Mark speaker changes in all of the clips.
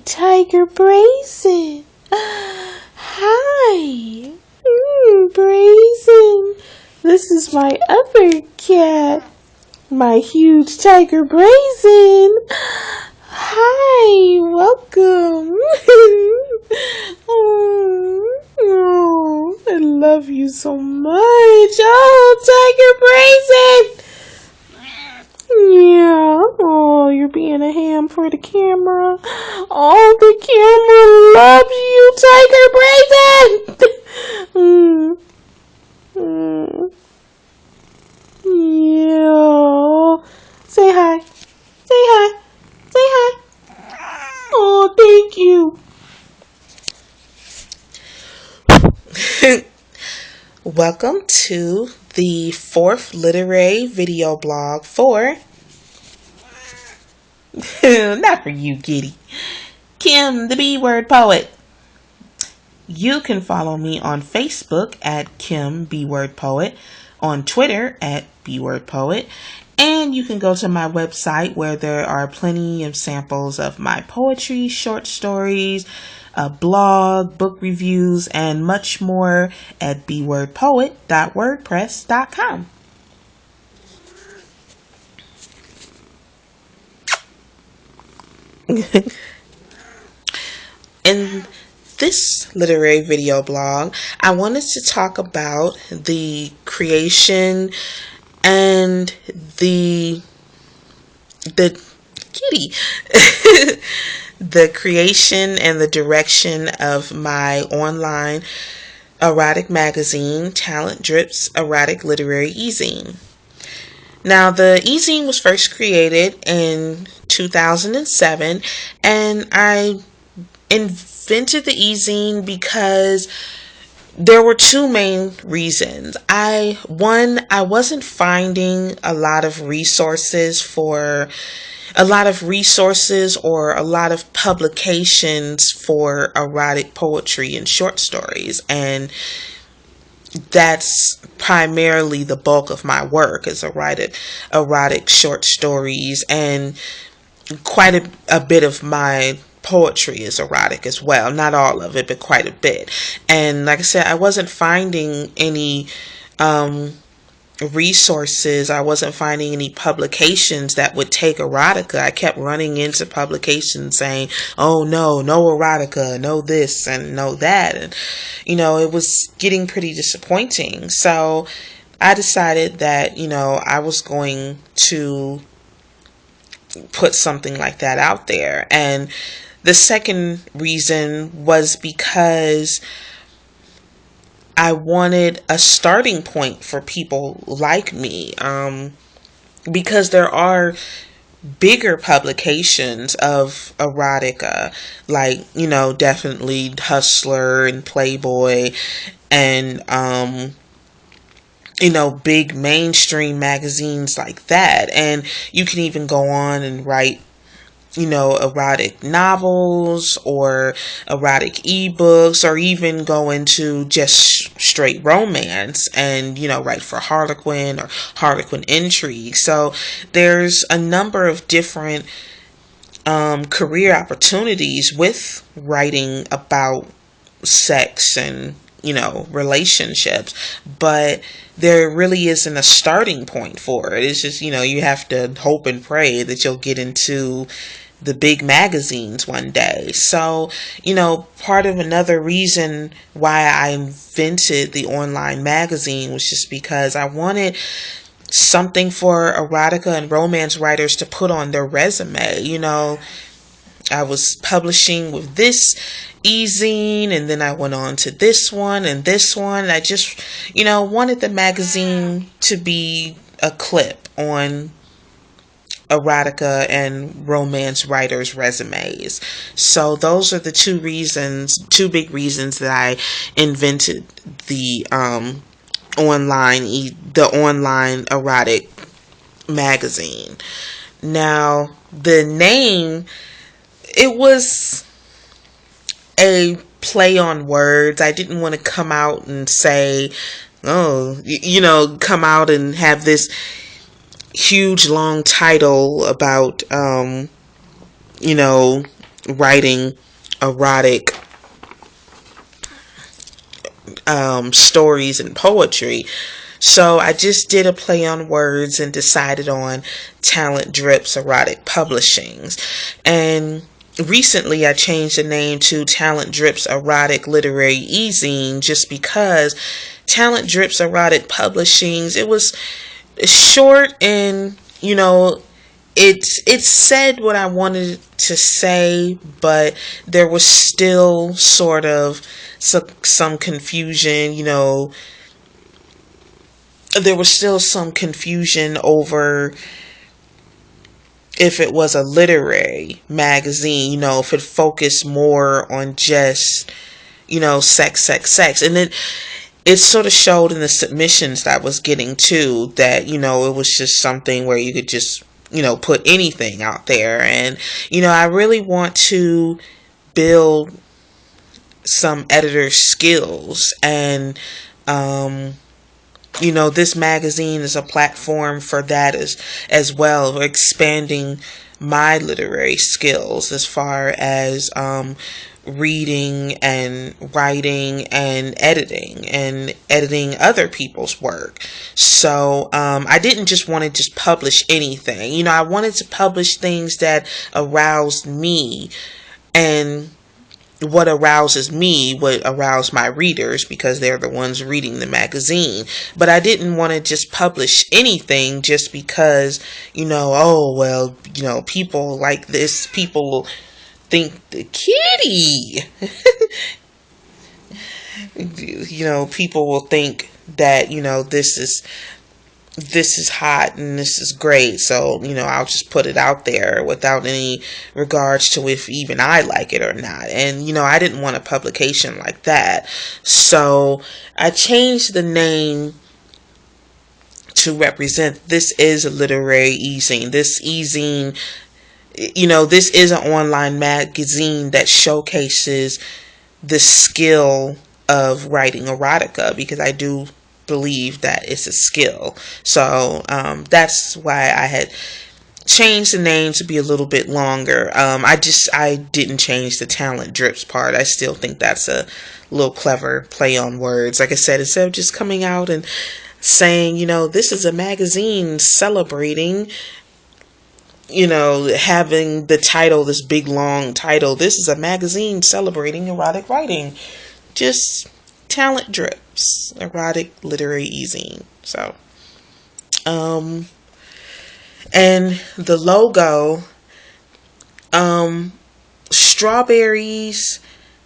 Speaker 1: Tiger Brazen. Hi. Brazen. This is my other cat. My huge Tiger Brazen. Hi. Welcome. Oh, I love you so much. Oh, Tiger Brazen. Yeah. Oh, you're being a ham for the camera. Oh, the camera loves you, Tiger Brazen. Yeah. Say hi. Say hi. Say hi. Oh, thank you. Welcome to the 4th literary video blog for not for you, kitty. Kim, the B-word poet. You can follow me on Facebook at Kim B-word poet, on Twitter at B-word poet, and you can go to my website where there are plenty of samples of my poetry, short stories, a blog, book reviews, and much more at bwordpoet.wordpress.com. In this literary video blog, I wanted to talk about the creation and the kitty the creation and the direction of my online erotic magazine, Talent Drip's Erotic Literary EZine. Now, the EZine was first created in 2007, and I invented the EZine because there were two main reasons. One, I wasn't finding a lot of resources or a lot of publications for erotic poetry and short stories, and that's primarily the bulk of my work is erotic short stories, and quite a bit of my poetry is erotic as well. Not all of it, but quite a bit. And like I said, I wasn't finding any resources. I wasn't finding any publications that would take erotica. I kept running into publications saying, oh no erotica, no this and no that, and it was getting pretty disappointing. So I decided that I was going to put something like that out there. And the second reason was because I wanted a starting point for people like me, because there are bigger publications of erotica, like, definitely Hustler and Playboy and, big mainstream magazines like that. And you can even go on and write erotic novels or erotic ebooks, or even go into just straight romance and, write for Harlequin or Harlequin Intrigue. So there's a number of different career opportunities with writing about sex and relationships, but there really isn't a starting point for it. It's just, you have to hope and pray that you'll get into the big magazines one day. So, part of another reason why I invented the online magazine was just because I wanted something for erotica and romance writers to put on their resume. I was publishing with this EZine, and then I went on to this one and this one. I just, wanted the magazine to be a clip on erotica and romance writers' resumes. So those are the two big reasons that I invented the online erotic magazine. Now, the name, it was a play on words. I didn't want to come out and say, come out and have this huge long title about writing erotic stories and poetry. So I just did a play on words and decided on Talent Drips Erotic Publishings. And recently I changed the name to Talent Drips Erotic Literary EZine, just because Talent Drips Erotic Publishings, it was short, and it said what I wanted to say, but there was still sort of some confusion. There was still some confusion over if it was a literary magazine, if it focused more on just, sex. And it sort of showed in the submissions that I was getting too, that, it was just something where you could just, put anything out there. And, I really want to build some editor skills, and, this magazine is a platform for that as well, expanding my literary skills as far as reading and writing and editing other people's work. So I didn't just want to just publish anything. I wanted to publish things that aroused me, and what arouses me would arouse my readers, because they're the ones reading the magazine. But I didn't want to just publish anything just because, people like this, people think the kitty. People will think that, this is hot and this is great, so I'll just put it out there without any regards to if even I like it or not. And I didn't want a publication like that, so I changed the name to represent this is a literary e-zine. This e-zine, this is an online magazine that showcases the skill of writing erotica, because I do believe that it's a skill. So that's why I had changed the name to be a little bit longer. I didn't change the Talent Drips part. I still think that's a little clever play on words. Like I said, instead of just coming out and saying, this is a magazine celebrating, having the title, this big long title, this is a magazine celebrating erotic writing. Just Talent Drips Erotic Literary e-zine. So and the logo, strawberries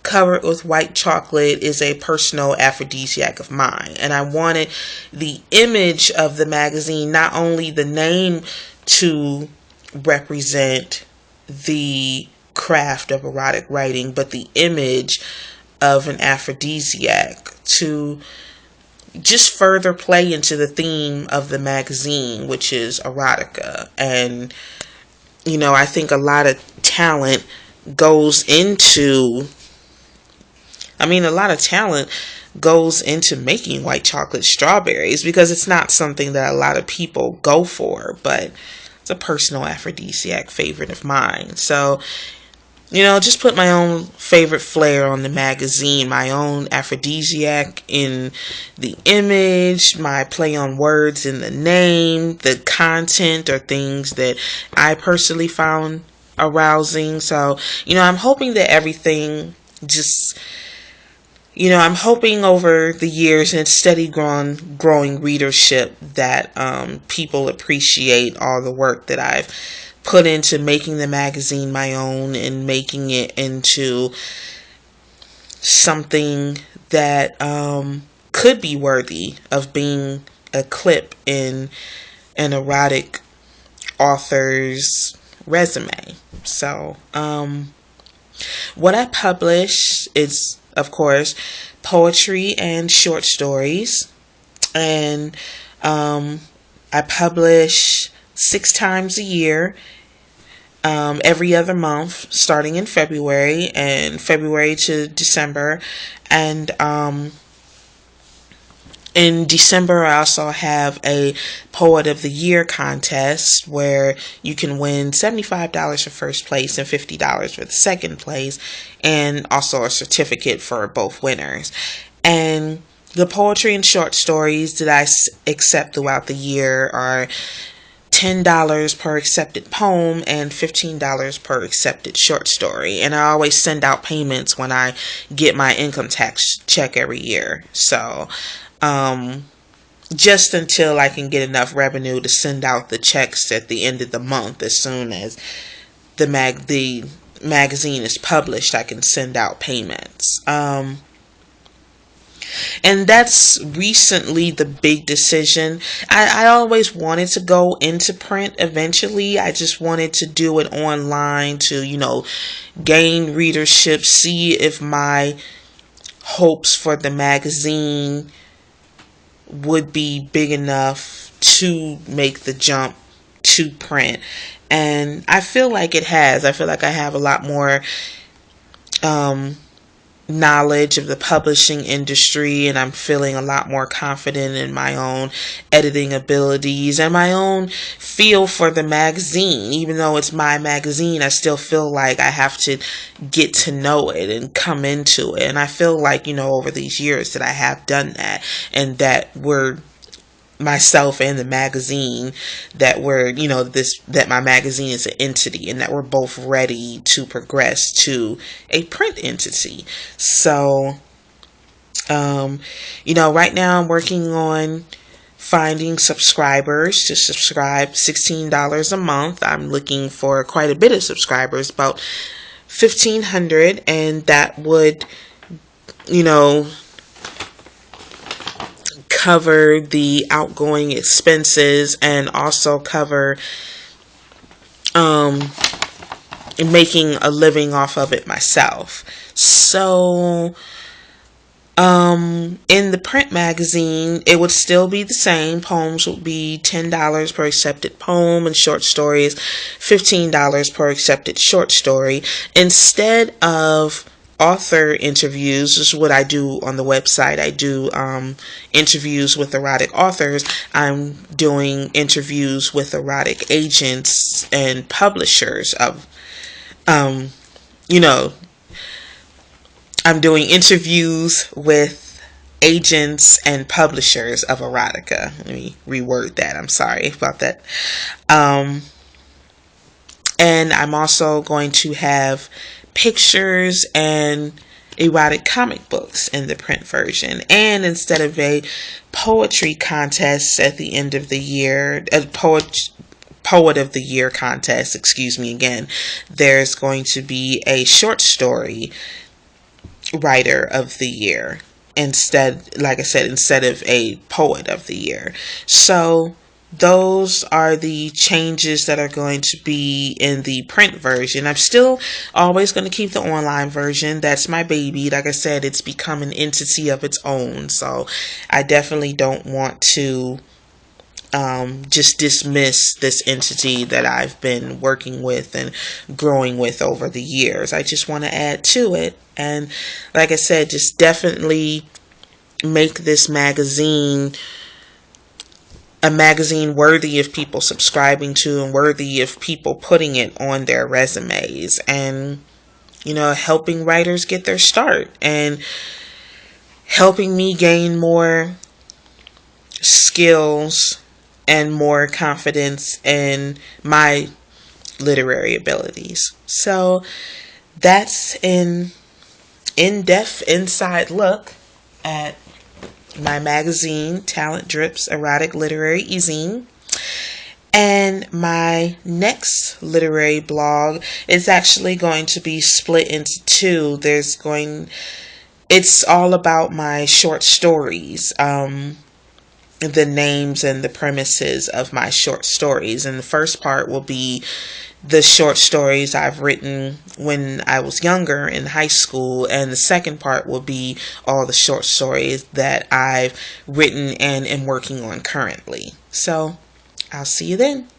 Speaker 1: covered with white chocolate is a personal aphrodisiac of mine, and I wanted the image of the magazine, not only the name, to represent the craft of erotic writing, but the image of an aphrodisiac to just further play into the theme of the magazine, which is erotica. And I think a lot of talent goes into making white chocolate strawberries, because it's not something that a lot of people go for, but it's a personal aphrodisiac favorite of mine. So just put my own favorite flair on the magazine, my own aphrodisiac in the image, my play on words in the name, the content or things that I personally found arousing. So, I'm hoping that everything just, I'm hoping over the years and steady growing readership that people appreciate all the work that I've put into making the magazine my own and making it into something that could be worthy of being a clip in an erotic author's resume. So what I publish is, of course, poetry and short stories, and I publish 6 times a year, every other month, starting in February to December. And In December, I also have a Poet of the Year contest where you can win $75 for first place and $50 for the second place, and also a certificate for both winners. And the poetry and short stories that I accept throughout the year are $10 per accepted poem and $15 per accepted short story. And I always send out payments when I get my income tax check every year. So, just until I can get enough revenue to send out the checks at the end of the month, as soon as the magazine is published, I can send out payments. And that's recently the big decision. I always wanted to go into print eventually. I just wanted to do it online to, gain readership, see if my hopes for the magazine would be big enough to make the jump to print. And I feel like it has. I feel like I have a lot more knowledge of the publishing industry, and I'm feeling a lot more confident in my own editing abilities and my own feel for the magazine. Even though it's my magazine, I still feel like I have to get to know it and come into it. And I feel like, over these years that I have done that, and that we're myself and the magazine, that that my magazine is an entity, and that we're both ready to progress to a print entity. So right now I'm working on finding subscribers to subscribe. $16 a month. I'm looking for quite a bit of subscribers, about 1,500, and that would cover the outgoing expenses and also cover making a living off of it myself. So in the print magazine, it would still be the same. Poems would be $10 per accepted poem, and short stories $15 per accepted short story. Instead of author interviews, this is what I do on the website. I do interviews with erotic authors. I'm doing interviews with erotic agents and publishers of I'm doing interviews with agents and publishers of erotica. Let me reword that. I'm sorry about that. And I'm also going to have pictures and erotic comic books in the print version. And instead of a poetry contest at the end of the year, a Poet of the Year contest, excuse me again, there's going to be a short story writer of the year instead, like I said, instead of a poet of the year. So those are the changes that are going to be in the print version. I'm still always going to keep the online version. That's my baby. Like I said, it's become an entity of its own. So I definitely don't want to just dismiss this entity that I've been working with and growing with over the years. I just want to add to it. And like I said, just definitely make this magazine a magazine worthy of people subscribing to, and worthy of people putting it on their resumes, and helping writers get their start, and helping me gain more skills and more confidence in my literary abilities. So that's an in-depth inside look at my magazine, Talent Drips Erotic Literary EZine. And my next literary blog is actually going to be split into two. It's all about my short stories, the names and the premises of my short stories. And the first part will be the short stories I've written when I was younger in high school, and the second part will be all the short stories that I've written and am working on currently. So I'll see you then.